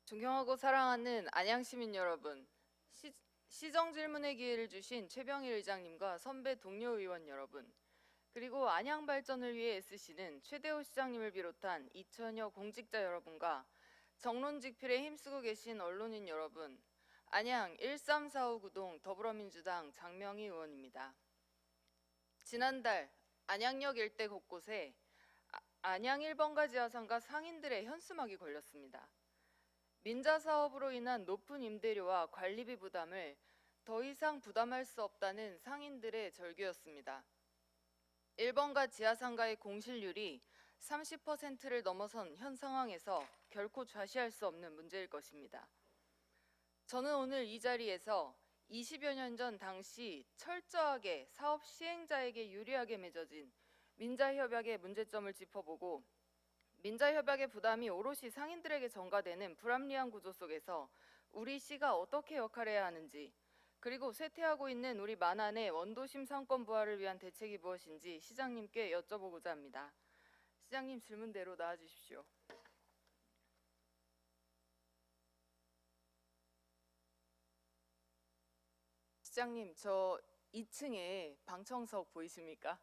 존경하고 사랑하는 안양 시민 여러분, 시정 질문의 기회를 주신 최병일 의장님과 선배 동료 의원 여러분, 그리고 안양 발전을 위해 애쓰시는 최대호 시장님을 비롯한 2천여 공직자 여러분과 정론직필에 힘쓰고 계신 언론인 여러분, 안양 13459동 더불어민주당 장명희 의원입니다. 지난달 안양역 일대 곳곳에 안양 1번가 지하상가 상인들의 현수막이 걸렸습니다. 민자 사업으로 인한 높은 임대료와 관리비 부담을 더 이상 부담할 수 없다는 상인들의 절규였습니다. 1번가 지하상가의 공실률이 30%를 넘어선 현 상황에서 결코 좌시할 수 없는 문제일 것입니다. 저는 오늘 이 자리에서 20여 년 전 당시 철저하게 사업 시행자에게 유리하게 맺어진 민자협약의 문제점을 짚어보고 민자협약의 부담이 오롯이 상인들에게 전가되는 불합리한 구조 속에서 우리 시가 어떻게 역할해야 하는지, 그리고 쇠퇴하고 있는 우리 만안의 원도심 상권 부활을 위한 대책이 무엇인지 시장님께 여쭤보고자 합니다. 시장님 질문대로 나와주십시오. 시장님, 저 2층에 방청석 보이십니까?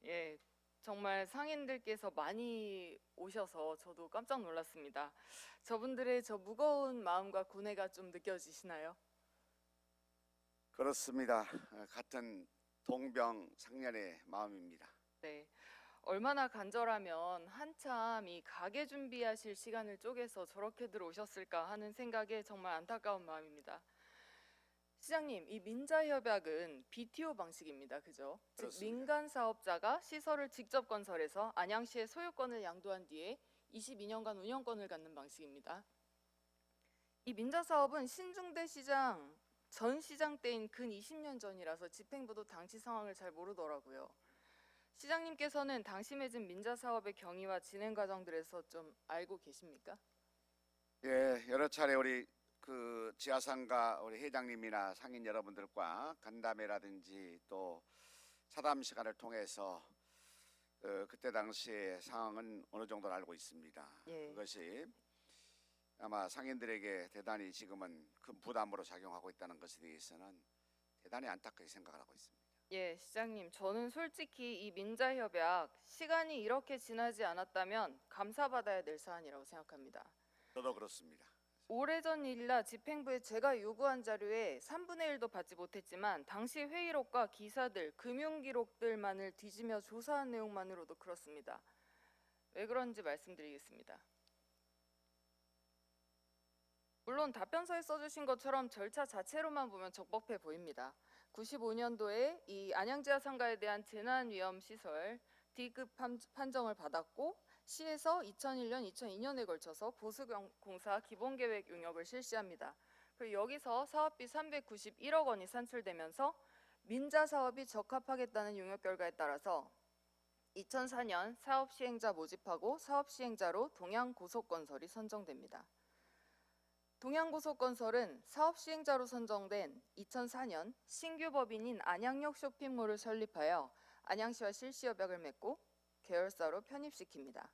예, 정말 상인들께서 많이 오셔서 저도 깜짝 놀랐습니다. 저분들의 저 무거운 마음과 고뇌가 좀 느껴지시나요? 그렇습니다. 같은 동병상련의 마음입니다. 네. 얼마나 간절하면 한참 이 가게 준비하실 시간을 쪼개서 저렇게들 오셨을까 하는 생각에 정말 안타까운 마음입니다. 시장님, 이 민자협약은 BTO 방식입니다. 그죠? 즉 그렇습니다. 민간 사업자가 시설을 직접 건설해서 안양시의 소유권을 양도한 뒤에 22년간 운영권을 갖는 방식입니다. 이 민자 사업은 신중대 시장 전 시장 때인 근 20년 전이라서 집행부도 당시 상황을 잘 모르더라고요. 시장님께서는 당시 맺은 민자 사업의 경위와 진행 과정들에서 좀 알고 계십니까? 예, 여러 차례 우리 그 지하상가 우리 회장님이나 상인 여러분들과 간담회라든지 또 차담 시간을 통해서 그때 당시의 상황은 어느 정도 알고 있습니다. 예. 그것이 아마 상인들에게 대단히 지금은 큰 부담으로 작용하고 있다는 것에 대해서는 대단히 안타깝게 생각을 하고 있습니다. 예, 시장님, 저는 솔직히 이 민자협약 시간이 이렇게 지나지 않았다면 감사받아야 될 사안이라고 생각합니다. 저도 그렇습니다. 오래전 일이라 집행부에 제가 요구한 자료의 3분의 1도 받지 못했지만 당시 회의록과 기사들, 금융기록들만을 뒤지며 조사한 내용만으로도 그렇습니다. 왜 그런지 말씀드리겠습니다. 물론 답변서에 써주신 것처럼 절차 자체로만 보면 적법해 보입니다. 95년도에 이 안양지하상가에 대한 재난위험시설 D급 판정을 받았고 시에서 2001년, 2002년에 걸쳐서 보수공사 기본계획 용역을 실시합니다. 그리고 여기서 사업비 391억 원이 산출되면서 민자 사업이 적합하겠다는 용역 결과에 따라서 2004년 사업 시행자 모집하고 사업 시행자로 동양고속건설이 선정됩니다. 동양고속건설은 사업 시행자로 선정된 2004년 신규 법인인 안양역 쇼핑몰을 설립하여 안양시와 실시협약을 맺고 계열사로 편입시킵니다.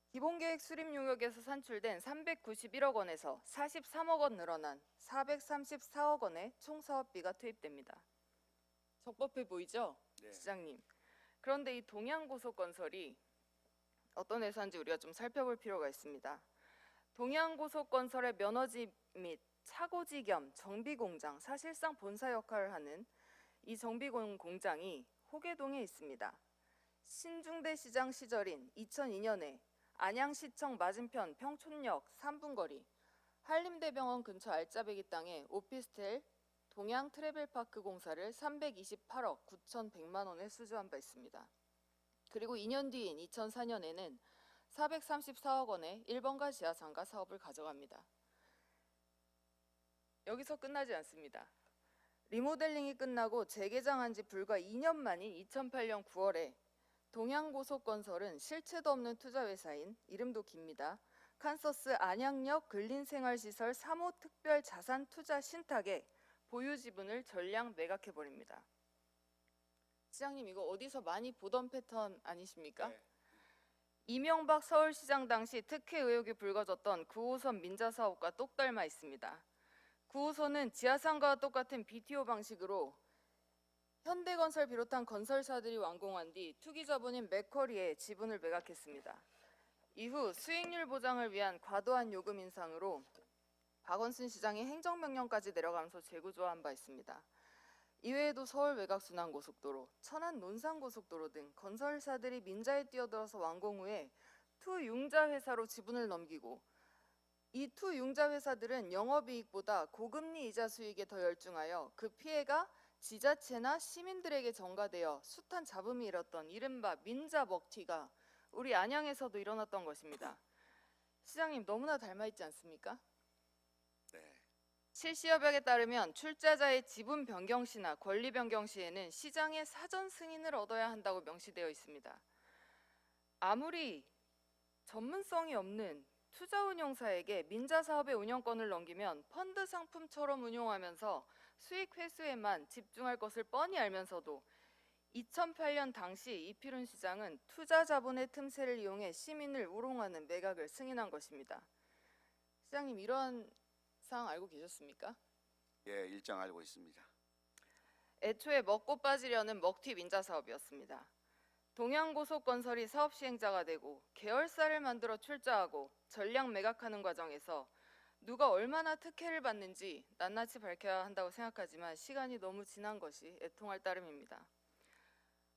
기본계획 수립 용역에서 산출된 391억 원에서 43억 원 늘어난 434억 원의 총 사업비가 투입됩니다. 적법해 보이죠? 네. 시장님. 그런데 이 동양고속건설이 어떤 회사인지 우리가 좀 살펴볼 필요가 있습니다. 동양고속건설의 면허지 및 차고지 겸 정비공장, 사실상 본사 역할을 하는 이 정비공장이 호계동에 있습니다. 신중대 시장 시절인 2002년에 안양시청 맞은편 평촌역 3분 거리 한림대병원 근처 알짜배기 땅에 오피스텔 동양 트래블파크 공사를 328억 9,100만 원에 수주한 바 있습니다. 그리고 2년 뒤인 2004년에는 434억 원의 1번가 지하상가 사업을 가져갑니다. 여기서 끝나지 않습니다. 리모델링이 끝나고 재개장한 지 불과 2년 만인 2008년 9월에 동양고속건설은 실체도 없는 투자회사인 이름도 깁니다. 칸서스 안양역 근린생활시설 3호 특별자산투자신탁에 보유 지분을 전량 매각해버립니다. 시장님, 이거 어디서 많이 보던 패턴 아니십니까? 네. 이명박 서울시장 당시 특혜 의혹이 불거졌던 9호선 민자 사업과 똑 닮아 있습니다. 9호선은 지하상가와 똑같은 BTO 방식으로 현대건설 비롯한 건설사들이 완공한 뒤 투기자본인 맥쿼리에 지분을 매각했습니다. 이후 수익률 보장을 위한 과도한 요금 인상으로 박원순 시장이 행정명령까지 내려가면서 재구조화한 바 있습니다. 이외에도 서울 외곽순환고속도로, 천안 논산고속도로 등 건설사들이 민자에 뛰어들어서 완공 후에 투융자 회사로 지분을 넘기고 이 투융자 회사들은 영업이익보다 고금리 이자 수익에 더 열중하여 그 피해가 지자체나 시민들에게 전가되어 숱한 잡음이 일었던 이른바 민자 먹튀가 우리 안양에서도 일어났던 것입니다. 시장님 너무나 닮아있지 않습니까? 네. 실시협약에 따르면 출자자의 지분 변경 시나 권리 변경 시에는 시장의 사전 승인을 얻어야 한다고 명시되어 있습니다. 아무리 전문성이 없는 투자운용사에게 민자 사업의 운영권을 넘기면 펀드 상품처럼 운용하면서 수익 회수에만 집중할 것을 뻔히 알면서도 2008년 당시 이필훈 시장은 투자 자본의 틈새를 이용해 시민을 우롱하는 매각을 승인한 것입니다. 시장님 이러한 사항 알고 계셨습니까? 예, 일정 알고 있습니다. 애초에 먹고 빠지려는 먹튀 민자 사업이었습니다. 동양고속건설이 사업 시행자가 되고 계열사를 만들어 출자하고 전량 매각하는 과정에서 누가 얼마나 특혜를 받는지 낱낱이 밝혀야 한다고 생각하지만 시간이 너무 지난 것이 애통할 따름입니다.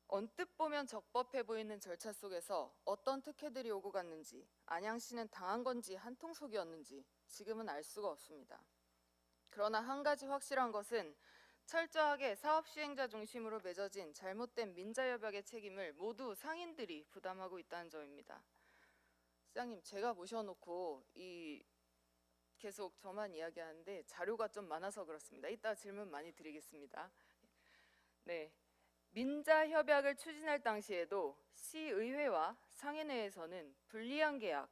언뜻 보면 적법해 보이는 절차 속에서 어떤 특혜들이 오고 갔는지 안양시는 당한 건지 한통속이었는지 지금은 알 수가 없습니다. 그러나 한 가지 확실한 것은 철저하게 사업 시행자 중심으로 맺어진 잘못된 민자협약의 책임을 모두 상인들이 부담하고 있다는 점입니다. 시장님 제가 모셔놓고 계속 저만 이야기하는데 자료가 좀 많아서 그렇습니다. 이따 질문 많이 드리겠습니다. 네, 민자협약을 추진할 당시에도 시의회와 상인회에서는 불리한 계약,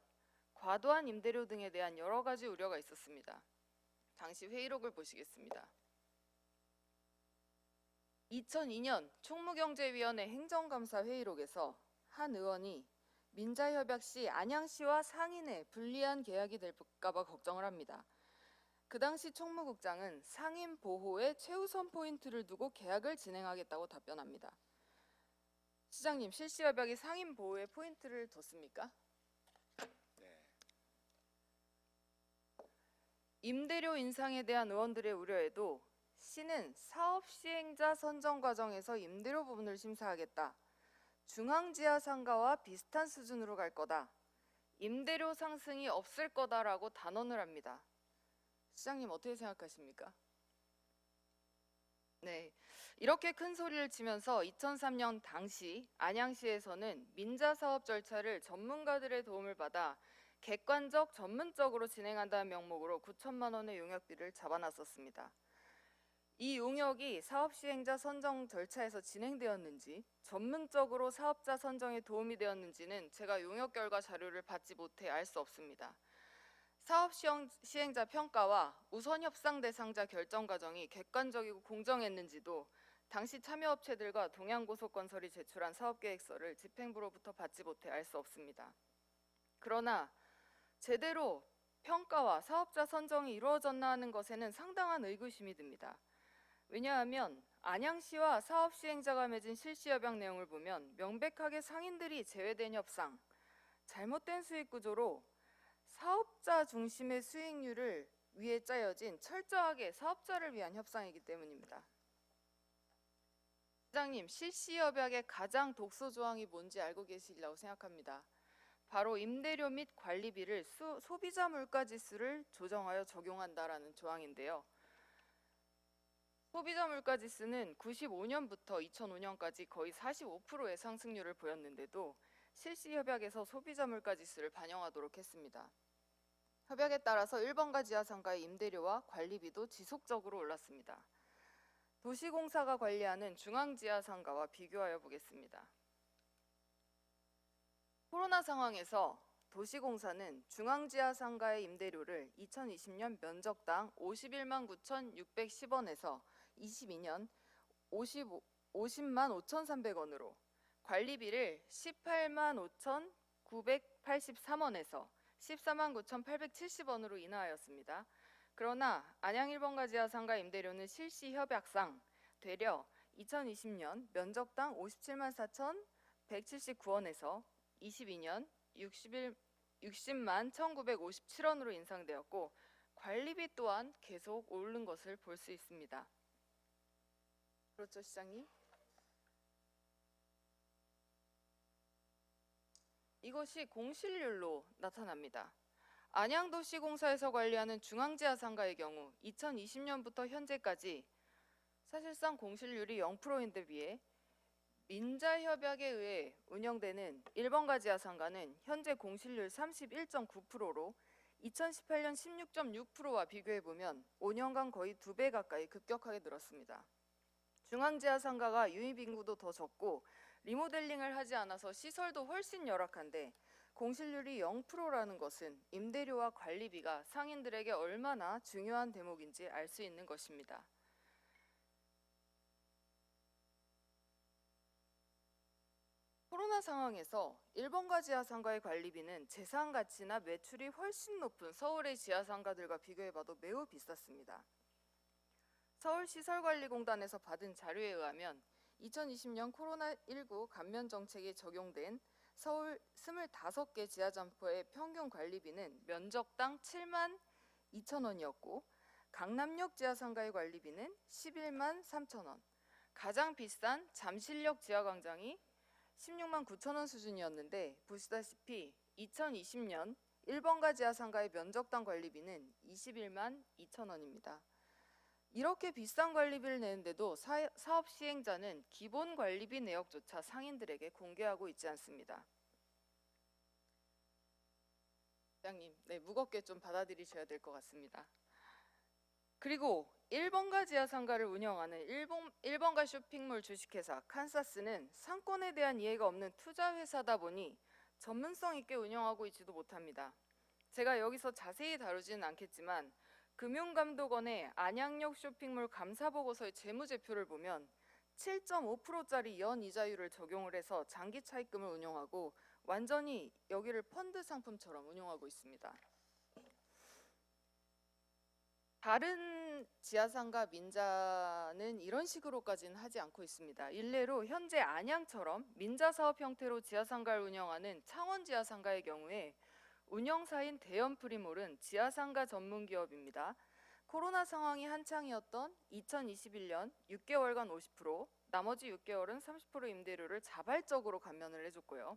과도한 임대료 등에 대한 여러 가지 우려가 있었습니다. 당시 회의록을 보시겠습니다. 2002년 총무경제위원회 행정감사 회의록에서 한 의원이 민자협약 시 안양시와 상인의 불리한 계약이 될까 봐 걱정을 합니다. 그 당시 총무국장은 상인 보호에 최우선 포인트를 두고 계약을 진행하겠다고 답변합니다. 시장님, 실시협약이 상인 보호에 포인트를 뒀습니까? 네. 임대료 인상에 대한 의원들의 우려에도 시는 사업 시행자 선정 과정에서 임대료 부분을 심사하겠다. 중앙지하 상가와 비슷한 수준으로 갈 거다. 임대료 상승이 없을 거다라고 단언을 합니다. 시장님 어떻게 생각하십니까? 네, 이렇게 큰 소리를 치면서 2003년 당시 안양시에서는 민자 사업 절차를 전문가들의 도움을 받아 객관적, 전문적으로 진행한다는 명목으로 9천만 원의 용역비를 잡아놨었습니다. 이 용역이 사업 시행자 선정 절차에서 진행되었는지 전문적으로 사업자 선정에 도움이 되었는지는 제가 용역 결과 자료를 받지 못해 알 수 없습니다. 사업 시행자 평가와 우선 협상 대상자 결정 과정이 객관적이고 공정했는지도 당시 참여업체들과 동양고속건설이 제출한 사업계획서를 집행부로부터 받지 못해 알 수 없습니다. 그러나 제대로 평가와 사업자 선정이 이루어졌나 하는 것에는 상당한 의구심이 듭니다. 왜냐하면 안양시와 사업 시행자가 맺은 실시협약 내용을 보면 명백하게 상인들이 제외된 협상, 잘못된 수익 구조로 사업자 중심의 수익률을 위해 짜여진 철저하게 사업자를 위한 협상이기 때문입니다. 시장님, 실시협약의 가장 독소 조항이 뭔지 알고 계시리라고 생각합니다. 바로 임대료 및 관리비를 소비자 물가지수를 조정하여 적용한다라는 조항인데요. 소비자 물가지수는 95년부터 2005년까지 거의 45%의 상승률을 보였는데도 실시협약에서 소비자 물가지수를 반영하도록 했습니다. 협약에 따라서 1번가 지하상가의 임대료와 관리비도 지속적으로 올랐습니다. 도시공사가 관리하는 중앙지하상가와 비교하여 보겠습니다. 코로나 상황에서 도시공사는 중앙지하상가의 임대료를 2020년 면적당 51만 9,610원에서 22년 50만 5,300원으로 관리비를 18만 983원에서 14만 9,870원으로 인하하였습니다. 그러나 안양 1번가 지하상가 임대료는 실시 협약상 되려 2020년 면적당 57만 4,179원에서 22년 60만 1,957원으로 인상되었고 관리비 또한 계속 오른 것을 볼 수 있습니다. 그렇죠, 시장님? 이것이 공실률로 나타납니다. 안양도시공사에서 관리하는 중앙지하상가의 경우 2020년부터 현재까지 사실상 공실률이 0%인데 비해 민자협약에 의해 운영되는 1번가 지하상가는 현재 공실률 31.9%로 2018년 16.6%와 비교해보면 5년간 거의 2배 가까이 급격하게 늘었습니다. 중앙지하상가가 유입인구도 더 적고 리모델링을 하지 않아서 시설도 훨씬 열악한데 공실률이 0%라는 것은 임대료와 관리비가 상인들에게 얼마나 중요한 대목인지 알 수 있는 것입니다. 코로나 상황에서 1번가 지하상가의 관리비는 재산 가치나 매출이 훨씬 높은 서울의 지하상가들과 비교해봐도 매우 비쌌습니다. 서울시설관리공단에서 받은 자료에 의하면 2020년 코로나19 감면 정책이 적용된 서울 25개 지하점포의 평균 관리비는 면적당 7만 2천 원이었고 강남역 지하상가의 관리비는 11만 3천 원, 가장 비싼 잠실역 지하광장이 16만 9천 원 수준이었는데 보시다시피 2020년 1번가 지하상가의 면적당 관리비는 21만 2천 원입니다. 이렇게 비싼 관리비를 내는데도 사업 시행자는 기본 관리비 내역조차 상인들에게 공개하고 있지 않습니다. 시장님, 무겁게 좀 받아들이셔야 될 것 같습니다. 그리고 1번가 지하상가를 운영하는 1번가 쇼핑몰 주식회사 칸사스는 상권에 대한 이해가 없는 투자회사다 보니 전문성 있게 운영하고 있지도 못합니다. 제가 여기서 자세히 다루지는 않겠지만 금융감독원의 안양역 쇼핑몰 감사보고서의 재무제표를 보면 7.5%짜리 연이자율을 적용을 해서 장기 차입금을 운용하고 완전히 여기를 펀드 상품처럼 운용하고 있습니다. 다른 지하상가 민자는 이런 식으로까지는 하지 않고 있습니다. 일례로 현재 안양처럼 민자사업 형태로 지하상가를 운영하는 창원지하상가의 경우에 운영사인 대연프리몰은 지하상가 전문기업입니다. 코로나 상황이 한창이었던 2021년 6개월간 50%, 나머지 6개월은 30% 임대료를 자발적으로 감면을 해줬고요.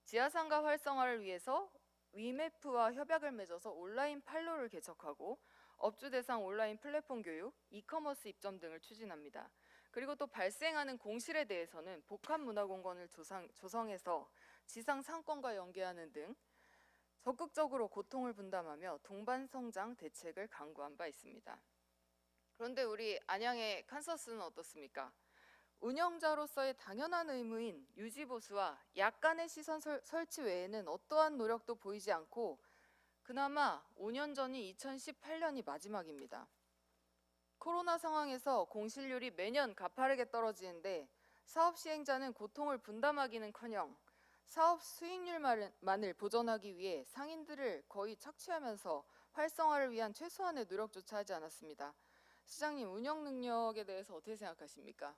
지하상가 활성화를 위해서 위메프와 협약을 맺어서 온라인 판로를 개척하고 업주 대상 온라인 플랫폼 교육, 이커머스 입점 등을 추진합니다. 그리고 또 발생하는 공실에 대해서는 복합문화공간을 조성해서 지상 상권과 연계하는 등 적극적으로 고통을 분담하며 동반성장 대책을 강구한 바 있습니다. 그런데 우리 안양의 칸사스는 어떻습니까? 운영자로서의 당연한 의무인 유지보수와 약간의 시선 설치 외에는 어떠한 노력도 보이지 않고 그나마 5년 전이 2018년이 마지막입니다. 코로나 상황에서 공실률이 매년 가파르게 떨어지는데 사업 시행자는 고통을 분담하기는커녕 사업 수익률만을 보전하기 위해 상인들을 거의 착취하면서 활성화를 위한 최소한의 노력조차 하지 않았습니다. 시장님, 운영 능력에 대해서 어떻게 생각하십니까?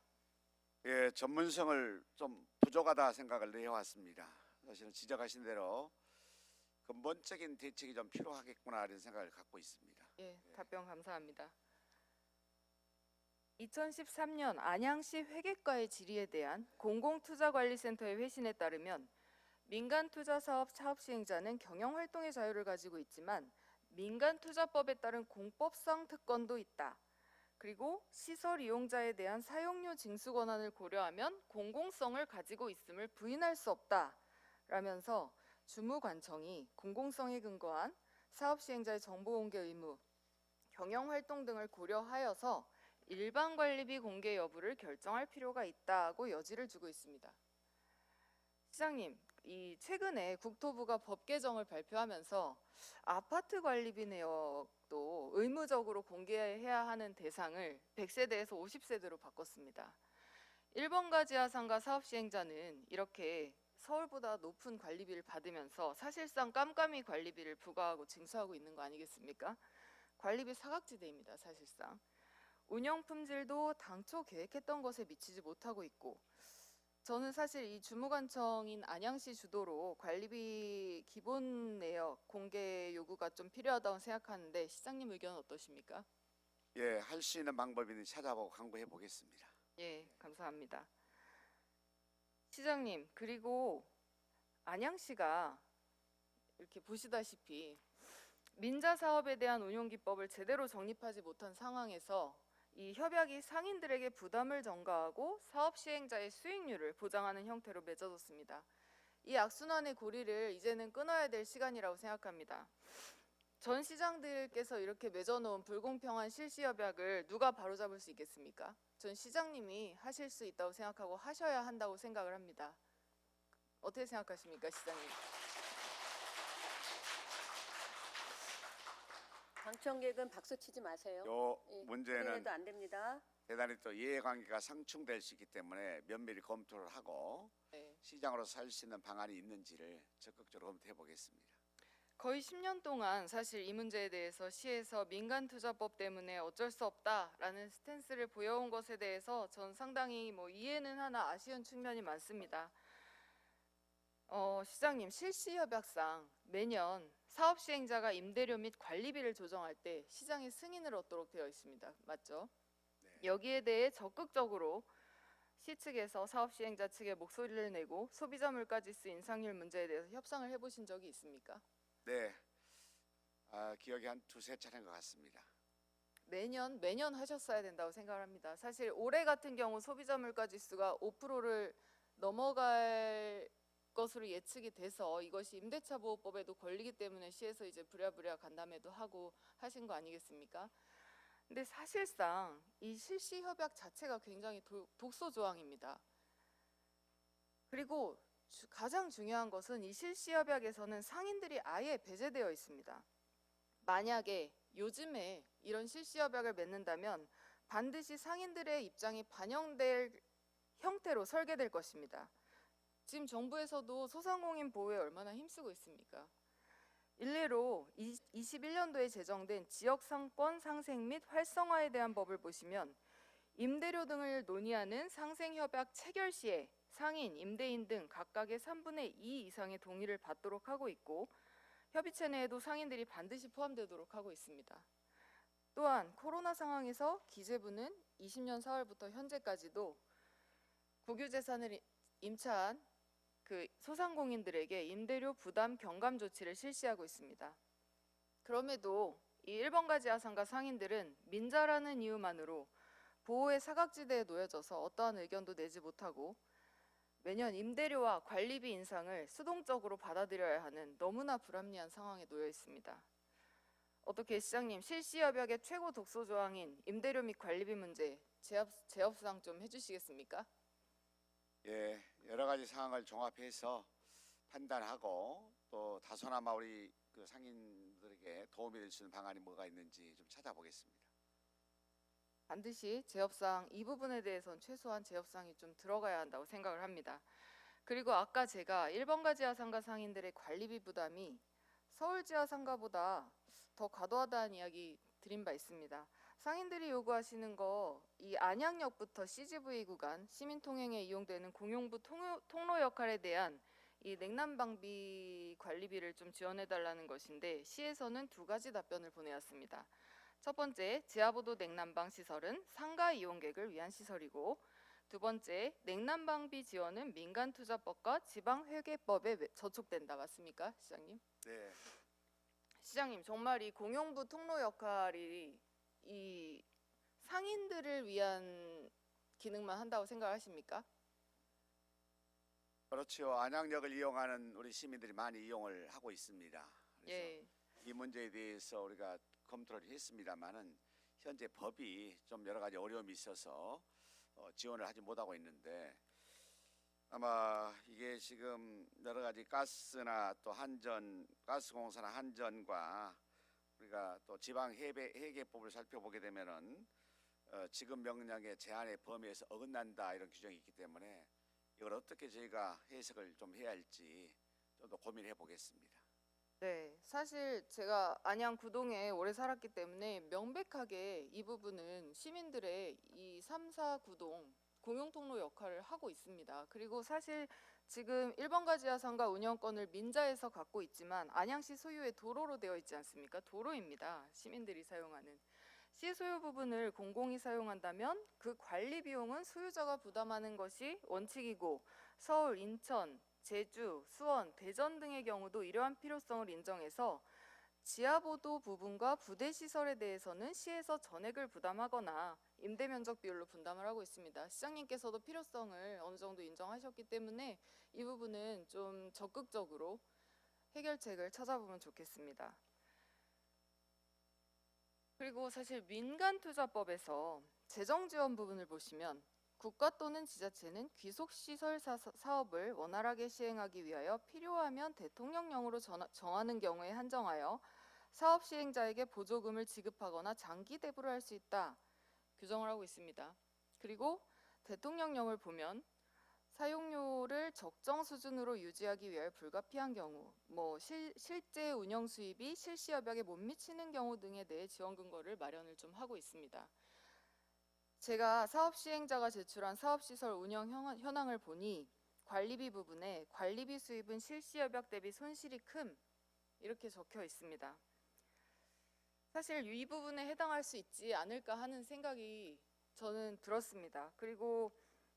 예, 전문성을 좀 부족하다 생각을 해왔습니다. 사실은 지적하신 대로 근본적인 대책이 좀 필요하겠구나 이런 생각을 갖고 있습니다. 예, 답변 감사합니다. 2013년 안양시 회계과의 질의에 대한 공공투자관리센터의 회신에 따르면 민간투자사업 사업시행자는 경영활동의 자유를 가지고 있지만 민간투자법에 따른 공법상 특권도 있다. 그리고 시설 이용자에 대한 사용료 징수 권한을 고려하면 공공성을 가지고 있음을 부인할 수 없다. 라면서 주무관청이 공공성에 근거한 사업시행자의 정보공개 의무, 경영활동 등을 고려하여서 일반관리비 공개 여부를 결정할 필요가 있다고 여지를 두고 있습니다. 시장님, 최근에 국토부가 법 개정을 발표하면서 아파트 관리비 내역도 의무적으로 공개해야 하는 대상을 100세대에서 50세대로 바꿨습니다. 1번가 지하상가 사업 시행자는 이렇게 서울보다 높은 관리비를 받으면서 사실상 깜깜이 관리비를 부과하고 징수하고 있는 거 아니겠습니까? 관리비 사각지대입니다, 사실상. 운영 품질도 당초 계획했던 것에 미치지 못하고 있고, 저는 사실 이 주무관청인 안양시 주도로 관리비 기본 내역 공개 요구가 좀 필요하다고 생각하는데 시장님 의견은 어떠십니까? 예, 할 수 있는 방법이니 찾아보고 강구해 보겠습니다. 예, 감사합니다. 시장님, 그리고 안양시가 이렇게 보시다시피 민자 사업에 대한 운용 기법을 제대로 정립하지 못한 상황에서 이 협약이 상인들에게 부담을 전가하고 사업 시행자의 수익률을 보장하는 형태로 맺어졌습니다. 이 악순환의 고리를 이제는 끊어야 될 시간이라고 생각합니다. 전 시장들께서 이렇게 맺어놓은 불공평한 실시 협약을 누가 바로잡을 수 있겠습니까? 전 시장님이 하실 수 있다고 생각하고 하셔야 한다고 생각을 합니다. 어떻게 생각하십니까, 시장님? 방청객은 박수 치지 마세요. 요 예, 문제는 해도 안 됩니다. 대단히 또 이해관계가 상충될 수 있기 때문에 면밀히 검토를 하고 네. 시장으로서 할 수 있는 방안이 있는지를 적극적으로 검토해 보겠습니다. 거의 10년 동안 사실 이 문제에 대해서 시에서 민간투자법 때문에 어쩔 수 없다라는 스탠스를 보여온 것에 대해서 전 상당히 이해는 하나 아쉬운 측면이 많습니다. 시장님, 실시협약상 매년 사업 시행자가 임대료 및 관리비를 조정할 때 시장의 승인을 얻도록 되어 있습니다. 맞죠? 네. 여기에 대해 적극적으로 시 측에서 사업 시행자 측에 목소리를 내고 소비자 물가지수 인상률 문제에 대해서 협상을 해보신 적이 있습니까? 네, 기억이 한 두세 차례인 것 같습니다. 매년 하셨어야 된다고 생각합니다. 사실 올해 같은 경우 소비자 물가 지수가 5%를 넘어갈 것으로 예측이 돼서 이것이 임대차 보호법에도 걸리기 때문에 시에서 이제 부랴부랴 간담회도 하고 하신 거 아니겠습니까? 근데 사실상 이 실시 협약 자체가 굉장히 독소 조항입니다. 그리고 가장 중요한 것은 이 실시 협약에서는 상인들이 아예 배제되어 있습니다. 만약에 요즘에 이런 실시 협약을 맺는다면 반드시 상인들의 입장이 반영될 형태로 설계될 것입니다. 지금 정부에서도 소상공인 보호에 얼마나 힘쓰고 있습니까? 일례로 21년도에 제정된 지역상권 상생 및 활성화에 대한 법을 보시면 임대료 등을 논의하는 상생협약 체결 시에 상인, 임대인 등 각각의 3분의 2 이상의 동의를 받도록 하고 있고 협의체 내에도 상인들이 반드시 포함되도록 하고 있습니다. 또한 코로나 상황에서 기재부는 20년 4월부터 현재까지도 국유재산을 임차한 소상공인들에게 임대료 부담 경감 조치를 실시하고 있습니다. 그럼에도 이 1번가지 아상가 상인들은 민자라는 이유만으로 보호의 사각지대에 놓여져서 어떠한 의견도 내지 못하고 매년 임대료와 관리비 인상을 수동적으로 받아들여야 하는 너무나 불합리한 상황에 놓여 있습니다. 어떻게 시장님, 실시협약의 최고 독소 조항인 임대료 및 관리비 문제 재협상 좀 해주시겠습니까? 예, 여러 가지 상황을 종합해서 판단하고 또 다소나마 우리 그 상인들에게 도움이 될 수 있는 방안이 뭐가 있는지 좀 찾아보겠습니다. 반드시 재협상 이 부분에 대해서는 최소한 재협상이 좀 들어가야 한다고 생각을 합니다. 그리고 아까 제가 1번가 지하상가 상인들의 관리비 부담이 서울 지하상가보다 더 과도하다는 이야기 드린 바 있습니다. 상인들이 요구하시는 거 이 안양역부터 CGV 구간 시민 통행에 이용되는 공용부 통로 역할에 대한 이 냉난방비 관리비를 좀 지원해 달라는 것인데 시에서는 두 가지 답변을 보내왔습니다. 첫 번째, 지하보도 냉난방 시설은 상가 이용객을 위한 시설이고 두 번째, 냉난방비 지원은 민간투자법과 지방회계법에 저촉된다. 맞습니까, 시장님? 네, 시장님, 정말 이 공용부 통로 역할이 이 상인들을 위한 기능만 한다고 생각하십니까? 그렇죠. 안양역을 이용하는 우리 시민들이 많이 이용을 하고 있습니다. 그래서 예. 이 문제에 대해서 우리가 검토를 했습니다만은 현재 법이 좀 여러 가지 어려움이 있어서 지원을 하지 못하고 있는데 아마 이게 지금 여러 가지 가스나 또 가스공사나 한전과 우리가 또 지방 회계법을 살펴보게 되면은 지급 명령의 제한의 범위에서 어긋난다 이런 규정이 있기 때문에 이걸 어떻게 저희가 해석을 좀 해야 할지 좀 더 고민해 보겠습니다. 네, 사실 제가 안양 구동에 오래 살았기 때문에 명백하게 이 부분은 시민들의 이 3, 4 구동 공용통로 역할을 하고 있습니다. 그리고 사실 지금 1번가 지하상가 운영권을 민자에서 갖고 있지만 안양시 소유의 도로로 되어 있지 않습니까? 도로입니다. 시민들이 사용하는. 시 소유 부분을 공공이 사용한다면 그 관리 비용은 소유자가 부담하는 것이 원칙이고 서울, 인천, 제주, 수원, 대전 등의 경우도 이러한 필요성을 인정해서 지하보도 부분과 부대 시설에 대해서는 시에서 전액을 부담하거나 임대 면적 비율로 분담을 하고 있습니다. 시장님께서도 필요성을 어느 정도 인정하셨기 때문에 이 부분은 좀 적극적으로 해결책을 찾아보면 좋겠습니다. 그리고 사실 민간투자법에서 재정지원 부분을 보시면 국가 또는 지자체는 귀속시설 사업을 원활하게 시행하기 위하여 필요하면 대통령령으로 정하는 경우에 한정하여 사업 시행자에게 보조금을 지급하거나 장기 대부를 할 수 있다 규정을 하고 있습니다. 그리고 대통령령을 보면 사용료를 적정 수준으로 유지하기 위하여 불가피한 경우, 실제 운영 수입이 실시 여백에 못 미치는 경우 등에 대해 지원 근거를 마련을 좀 하고 있습니다. 제가 사업 시행자가 제출한 사업시설 운영 현황을 보니 관리비 부분에 관리비 수입은 실시 여백 대비 손실이 큼 이렇게 적혀 있습니다. 사실 이 부분에 해당할 수 있지 않을까 하는 생각이 저는 들었습니다. 그리고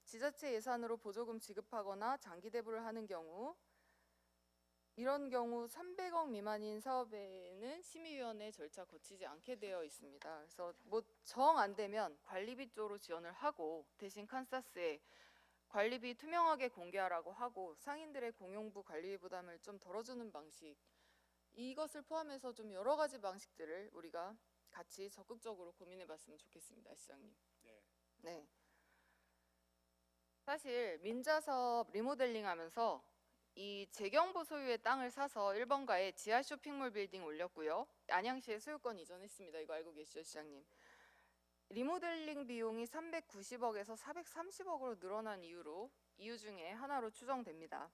지자체 예산으로 보조금 지급하거나 장기 대부를 하는 경우 이런 경우 300억 미만인 사업에는 심의위원회 절차 거치지 않게 되어 있습니다. 그래서 정 안 되면 관리비 쪽으로 지원을 하고 대신 칸사스에 관리비 투명하게 공개하라고 하고 상인들의 공용부 관리비 부담을 좀 덜어주는 방식 이것을 포함해서 좀 여러 가지 방식들을 우리가 같이 적극적으로 고민해봤으면 좋겠습니다, 시장님. 네. 사실 민자사업 리모델링하면서 이 재경부 소유의 땅을 사서 1번가에 지하 쇼핑몰 빌딩 올렸고요. 안양시에 소유권 이전했습니다. 이거 알고 계시죠, 시장님? 리모델링 비용이 390억에서 430억으로 늘어난 이유 중에 하나로 추정됩니다.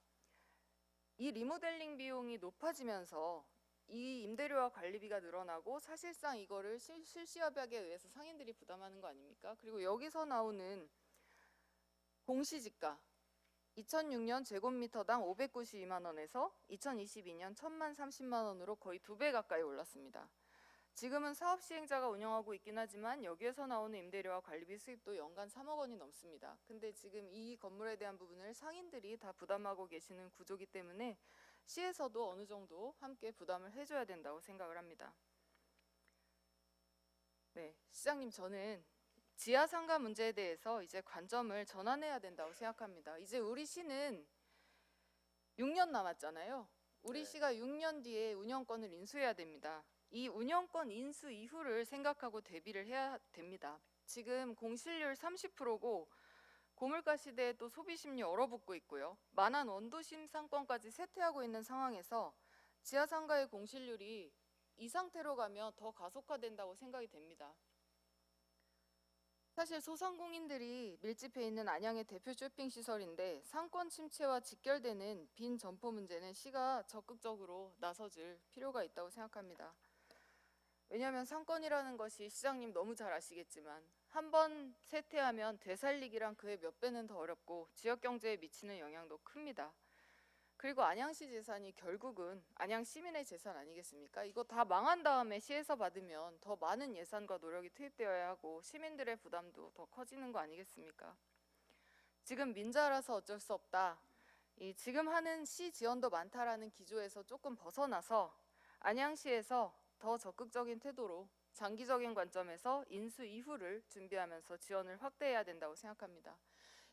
이 리모델링 비용이 높아지면서 이 임대료와 관리비가 늘어나고 사실상 이거를 실시협약에 의해서 상인들이 부담하는 거 아닙니까? 그리고 여기서 나오는 공시지가 2006년 제곱미터당 592만 원에서 2022년 1000만 30만 원으로 거의 2배 가까이 올랐습니다. 지금은 사업 시행자가 운영하고 있긴 하지만 여기에서 나오는 임대료와 관리비 수입도 연간 3억 원이 넘습니다. 근데 지금 이 건물에 대한 부분을 상인들이 다 부담하고 계시는 구조이기 때문에 시에서도 어느 정도 함께 부담을 해줘야 된다고 생각을 합니다. 네, 시장님 저는 지하 상가 문제에 대해서 이제 관점을 전환해야 된다고 생각합니다. 이제 우리 시는 6년 남았잖아요. 우리 네. 시가 6년 뒤에 운영권을 인수해야 됩니다. 이 운영권 인수 이후를 생각하고 대비를 해야 됩니다. 지금 공실률 30%고 고물가 시대에 또 소비 심리 얼어붙고 있고요. 만한 원도심 상권까지 쇠퇴하고 있는 상황에서 지하 상가의 공실률이 이 상태로 가면 더 가속화된다고 생각이 됩니다. 사실 소상공인들이 밀집해 있는 안양의 대표 쇼핑시설인데 상권 침체와 직결되는 빈 점포 문제는 시가 적극적으로 나서줄 필요가 있다고 생각합니다. 왜냐하면 상권이라는 것이 시장님 너무 잘 아시겠지만 한 번 쇠퇴하면 되살리기란 그의 몇 배는 더 어렵고 지역 경제에 미치는 영향도 큽니다. 그리고 안양시 재산이 결국은 안양 시민의 재산 아니겠습니까? 이거 다 망한 다음에 시에서 받으면 더 많은 예산과 노력이 투입되어야 하고 시민들의 부담도 더 커지는 거 아니겠습니까? 지금 민자라서 어쩔 수 없다. 지금 하는 시 지원도 많다라는 기조에서 조금 벗어나서 안양시에서 더 적극적인 태도로 장기적인 관점에서 인수 이후를 준비하면서 지원을 확대해야 된다고 생각합니다.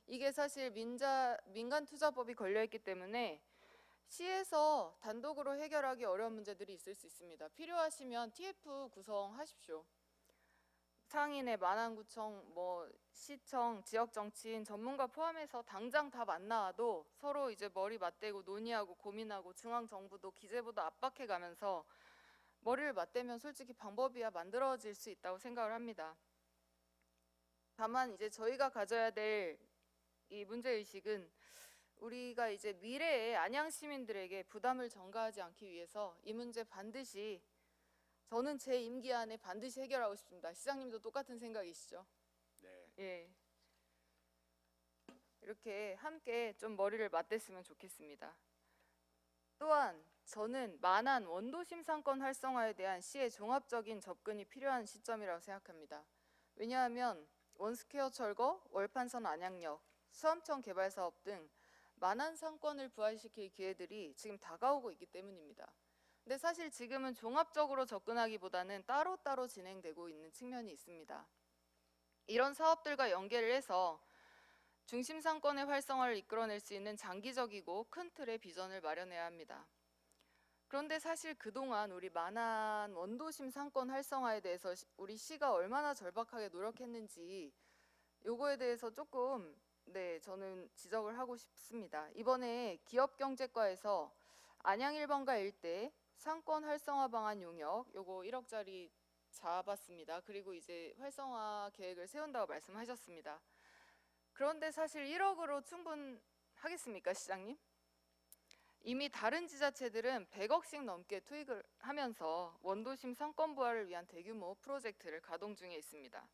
이게 사실 민간투자법이 걸려있기 때문에 시에서 단독으로 해결하기 어려운 문제들이 있을 수 있습니다. 필요하시면 TF 구성하십시오. 상인의 만안구청, 시청, 지역정치인, 전문가 포함해서 당장 다 만나도 서로 이제 머리 맞대고 논의하고 고민하고 중앙정부도 기재부도 압박해가면서 머리를 맞대면 솔직히 방법이야 만들어질 수 있다고 생각을 합니다. 다만 이제 저희가 가져야 될 이 문제 의식은 우리가 이제 미래의 안양 시민들에게 부담을 전가하지 않기 위해서 이 문제 반드시 저는 제 임기 안에 반드시 해결하고 싶습니다. 시장님도 똑같은 생각이시죠? 네. 예. 이렇게 함께 좀 머리를 맞댔으면 좋겠습니다. 또한 저는 만안 원도심 상권 활성화에 대한 시의 종합적인 접근이 필요한 시점이라고 생각합니다. 왜냐하면 원스퀘어 철거, 월판선 안양역, 수암청 개발 사업 등 만안 상권을 부활시킬 기회들이 지금 다가오고 있기 때문입니다. 근데 사실 지금은 종합적으로 접근하기보다는 따로따로 진행되고 있는 측면이 있습니다. 이런 사업들과 연계를 해서 중심 상권의 활성화를 이끌어낼 수 있는 장기적이고 큰 틀의 비전을 마련해야 합니다. 그런데 사실 그동안 우리 만안 원도심 상권 활성화에 대해서 우리 시가 얼마나 절박하게 노력했는지 요거에 대해서 조금 저는 지적을 하고 싶습니다. 이번에 기업경제과에서 안양 1번가 일대 상권 활성화 방안 용역 요거 1억짜리 잡았습니다. 그리고 이제 활성화 계획을 세운다고 말씀하셨습니다. 그런데 사실 1억으로 충분하겠습니까, 시장님? 이미 다른 지자체들은 100억씩 넘게 투입을 하면서 원도심 상권 부활을 위한 대규모 프로젝트를 가동 중에 있습니다.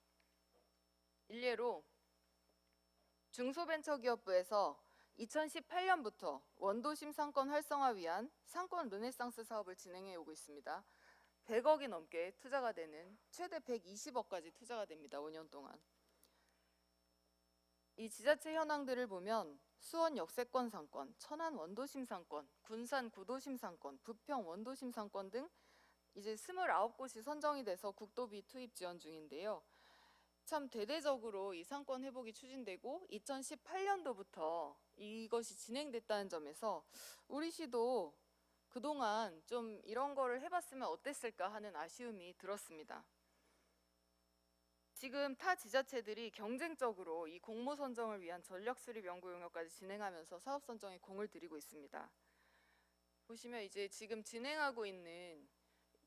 일례로 중소벤처기업부에서 2018년부터 원도심 상권 활성화 위한 상권 르네상스 사업을 진행해 오고 있습니다. 100억이 넘게 투자가 되는 최대 120억까지 투자가 됩니다. 5년 동안. 이 지자체 현황들을 보면 수원 역세권 상권, 천안 원도심 상권, 군산 구도심 상권, 부평 원도심 상권 등 이제 29곳이 선정이 돼서 국도비 투입 지원 중인데요. 참 대대적으로 이 상권 회복이 추진되고 2018년도부터 이것이 진행됐다는 점에서 우리 시도 그동안 좀 이런 거를 해봤으면 어땠을까 하는 아쉬움이 들었습니다. 지금 타 지자체들이 경쟁적으로 이 공모 선정을 위한 전력 수립 연구 용역까지 진행하면서 사업 선정에 공을 들이고 있습니다. 보시면 이제 지금 진행하고 있는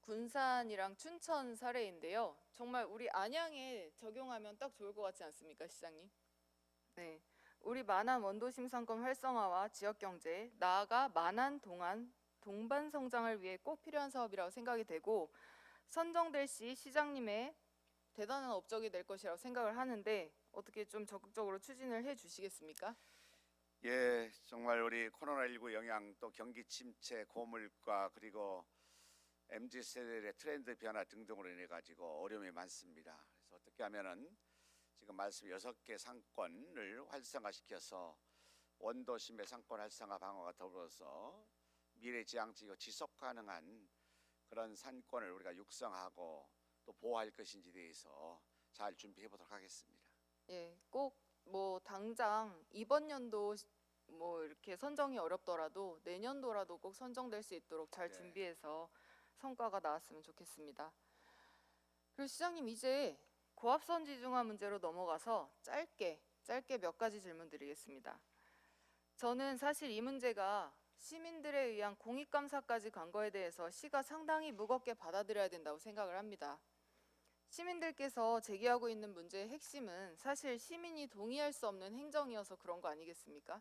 군산이랑 춘천 사례인데요. 정말 우리 안양에 적용하면 딱 좋을 것 같지 않습니까, 시장님? 네, 우리 만안 원도심 상권 활성화와 지역 경제, 나아가 만안 동반 성장을 위해 꼭 필요한 사업이라고 생각이 되고 선정될 시 시장님의 대단한 업적이 될 것이라고 생각을 하는데 어떻게 좀 적극적으로 추진을 해 주시겠습니까? 예, 정말 우리 코로나19 영향 또 경기 침체, 고물가 그리고 MZ 세대의 트렌드 변화 등등으로 인해 가지고 어려움이 많습니다. 그래서 어떻게 하면은 지금 말씀 6개 상권을 활성화시켜서 원도심의 상권 활성화 방어가 더불어서 미래지향적이고 지속 가능한 그런 상권을 우리가 육성하고 또 보호할 것인지에 대해서 잘 준비해 보도록 하겠습니다. 예, 꼭 뭐 당장 이번 연도 뭐 이렇게 선정이 어렵더라도 내년도라도 꼭 선정될 수 있도록 잘 네. 준비해서 성과가 나왔으면 좋겠습니다. 그리고 시장님 이제 고압선지중화 문제로 넘어가서 짧게 몇 가지 질문 드리겠습니다. 저는 사실 이 문제가 시민들에 의한 공익감사까지 간 거에 대해서 시가 상당히 무겁게 받아들여야 된다고 생각을 합니다. 시민들께서 제기하고 있는 문제의 핵심은 사실 시민이 동의할 수 없는 행정이어서 그런 거 아니겠습니까?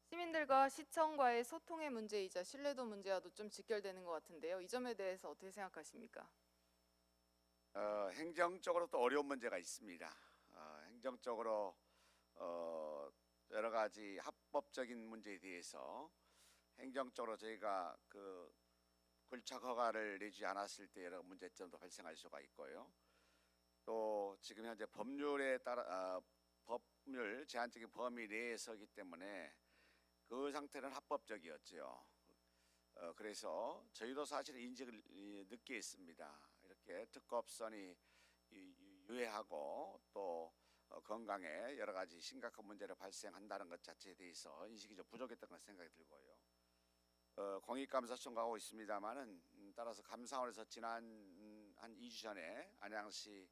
시민들과 시청과의 소통의 문제이자 신뢰도 문제와도 좀 직결되는 것 같은데요. 이 점에 대해서 어떻게 생각하십니까? 행정적으로 또 어려운 문제가 있습니다. 행정적으로 여러 가지 합법적인 문제에 대해서 행정적으로 저희가 그 굴착 허가를 내지 않았을 때 여러 문제점도 발생할 수가 있고요. 또 지금 현재 법률에 따라 법률 제한적인 범위 내에서기 때문에 그 상태는 합법적이었죠. 그래서 저희도 사실 인식을 늦게 했습니다. 이렇게 특급선이 유해하고 또 건강에 여러 가지 심각한 문제를 발생한다는 것 자체에 대해서 인식이 좀 부족했던 것 생각이 들고요. 공익감사 청구하고 있습니다만은 따라서 감사원에서 지난 한 2주 전에 안양시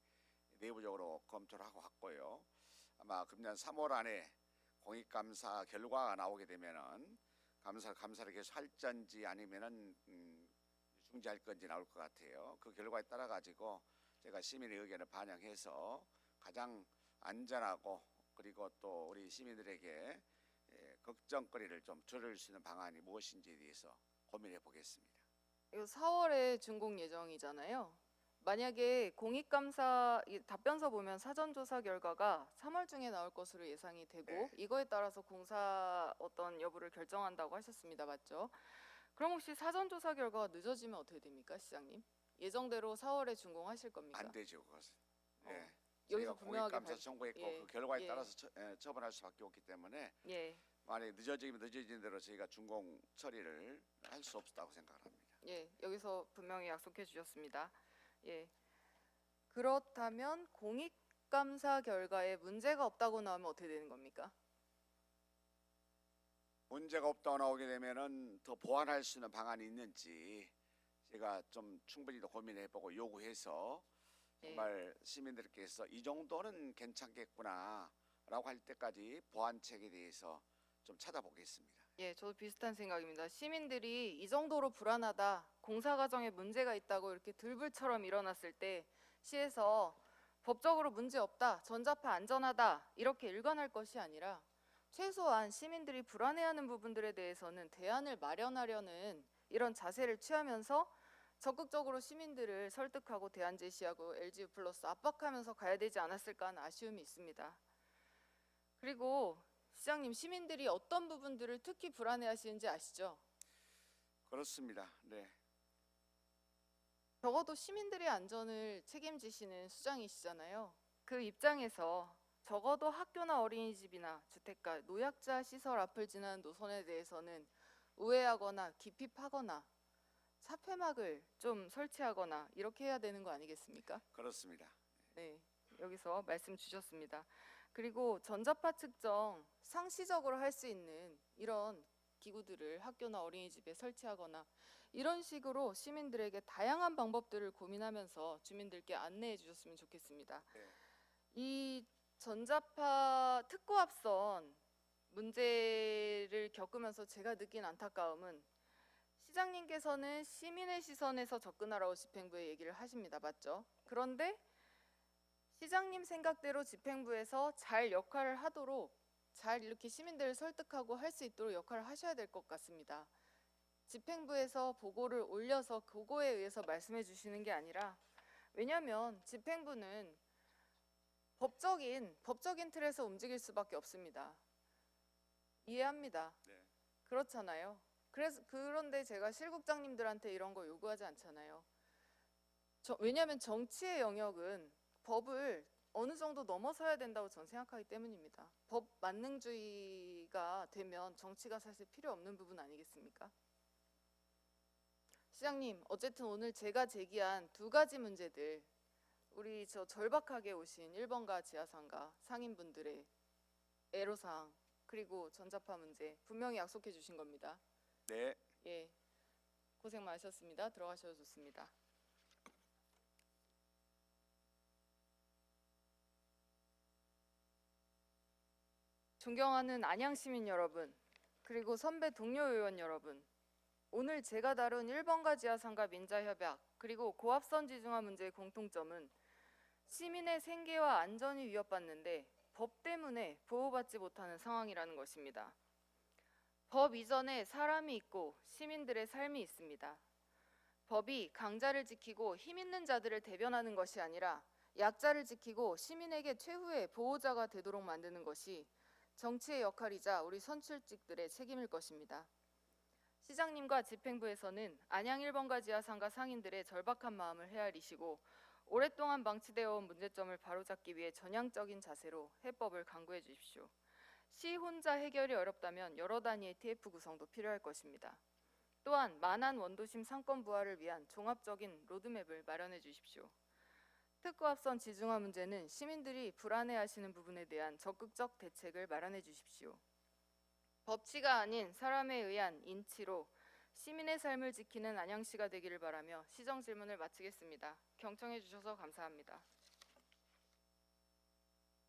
내부적으로 검토를 하고 왔고요. 아마 금년 3월 안에 공익감사 결과가 나오게 되면은 감사를 계속 할지 아니면은 중지할 건지 나올 것 같아요. 그 결과에 따라 가지고 제가 시민의 의견을 반영해서 가장 안전하고 그리고 또 우리 시민들에게 걱정거리를 좀 줄일 수 있는 방안이 무엇인지에 대해서 고민해 보겠습니다. 이거 4월에 준공 예정이잖아요. 만약에 공익감사 답변서 보면 사전조사 결과가 3월 중에 나올 것으로 예상이 되고 네. 이거에 따라서 공사 어떤 여부를 결정한다고 하셨습니다. 맞죠? 그럼 혹시 사전조사 결과가 늦어지면 어떻게 됩니까, 시장님? 예정대로 4월에 준공하실 겁니까? 안 되죠, 그것은. 어, 예. 여기서 저희가 분명하게 공익감사 청구했고 예, 그 결과에 예. 따라서 처분할 수밖에 없기 때문에 예, 만약에 늦어지면 늦어진 대로 저희가 준공 처리를 할 수 없다고 생각합니다. 예, 여기서 분명히 약속해 주셨습니다. 예, 그렇다면 공익감사 결과에 문제가 없다고 나오면 어떻게 되는 겁니까? 문제가 없다고 나오게 되면은 더 보완할 수 있는 방안이 있는지 제가 좀 충분히 더 고민해보고 요구해서 예. 정말 시민들께서 이 정도는 괜찮겠구나라고 할 때까지 보완책에 대해서 좀 찾아보겠습니다. 예, 저도 비슷한 생각입니다. 시민들이 이 정도로 불안하다, 공사 과정에 문제가 있다고 이렇게 들불처럼 일어났을 때 시에서 법적으로 문제 없다, 전자파 안전하다 이렇게 일관할 것이 아니라 최소한 시민들이 불안해하는 부분들에 대해서는 대안을 마련하려는 이런 자세를 취하면서 적극적으로 시민들을 설득하고 대안 제시하고 LGU 플러스 압박하면서 가야 되지 않았을까 하는 아쉬움이 있습니다. 그리고 시장님, 시민들이 어떤 부분들을 특히 불안해하시는지 아시죠? 그렇습니다. 네. 적어도 시민들의 안전을 책임지시는 수장이시잖아요. 그 입장에서 적어도 학교나 어린이집이나 주택가, 노약자 시설 앞을 지나는 노선에 대해서는 우회하거나 깊이 파거나 사폐막을 좀 설치하거나 이렇게 해야 되는 거 아니겠습니까? 그렇습니다. 네, 여기서 말씀 주셨습니다. 그리고 전자파 측정 상시적으로 할 수 있는 이런 기구들을 학교나 어린이집에 설치하거나 이런 식으로 시민들에게 다양한 방법들을 고민하면서 주민들께 안내해 주셨으면 좋겠습니다. 네. 이 전자파 특고 합선 문제를 겪으면서 제가 느낀 안타까움은 시장님께서는 시민의 시선에서 접근하라고 집행부에 얘기를 하십니다. 맞죠? 그런데 시장님 생각대로 집행부에서 잘 역할을 하도록 잘 이렇게 시민들을 설득하고 할 수 있도록 역할을 하셔야 될 것 같습니다. 집행부에서 보고를 올려서 그거에 의해서 말씀해 주시는 게 아니라 왜냐하면 집행부는 법적인 틀에서 움직일 수밖에 없습니다. 이해합니다. 네. 그렇잖아요. 그런데 제가 실국장님들한테 이런 거 요구하지 않잖아요. 왜냐하면 정치의 영역은 법을 어느 정도 넘어서야 된다고 저는 생각하기 때문입니다. 법 만능주의가 되면 정치가 사실 필요 없는 부분 아니겠습니까? 시장님, 어쨌든 오늘 제가 제기한 두 가지 문제들 우리 절박하게 오신 1번가 지하상가 상인분들의 애로사항 그리고 전자파 문제 분명히 약속해 주신 겁니다. 네. 예, 고생 많으셨습니다. 들어가셔도 좋습니다. 존경하는 안양시민 여러분, 그리고 선배 동료 의원 여러분, 오늘 제가 다룬 1번가 지하상가 민자협약 그리고 고압선 지중화 문제의 공통점은 시민의 생계와 안전이 위협받는데 법 때문에 보호받지 못하는 상황이라는 것입니다. 법 이전에 사람이 있고 시민들의 삶이 있습니다. 법이 강자를 지키고 힘 있는 자들을 대변하는 것이 아니라 약자를 지키고 시민에게 최후의 보호자가 되도록 만드는 것이 정치의 역할이자 우리 선출직들의 책임일 것입니다. 시장님과 집행부에서는 안양 1번가 지하상가 상인들의 절박한 마음을 헤아리시고 오랫동안 방치되어 온 문제점을 바로잡기 위해 전향적인 자세로 해법을 강구해 주십시오. 시 혼자 해결이 어렵다면 여러 단위의 TF 구성도 필요할 것입니다. 또한 만한 원도심 상권 부활을 위한 종합적인 로드맵을 마련해 주십시오. 특구 합선 지중화 문제는 시민들이 불안해하시는 부분에 대한 적극적 대책을 마련해 주십시오. 법치가 아닌 사람에 의한 인치로 시민의 삶을 지키는 안양시가 되기를 바라며 시정 질문을 마치겠습니다. 경청해 주셔서 감사합니다.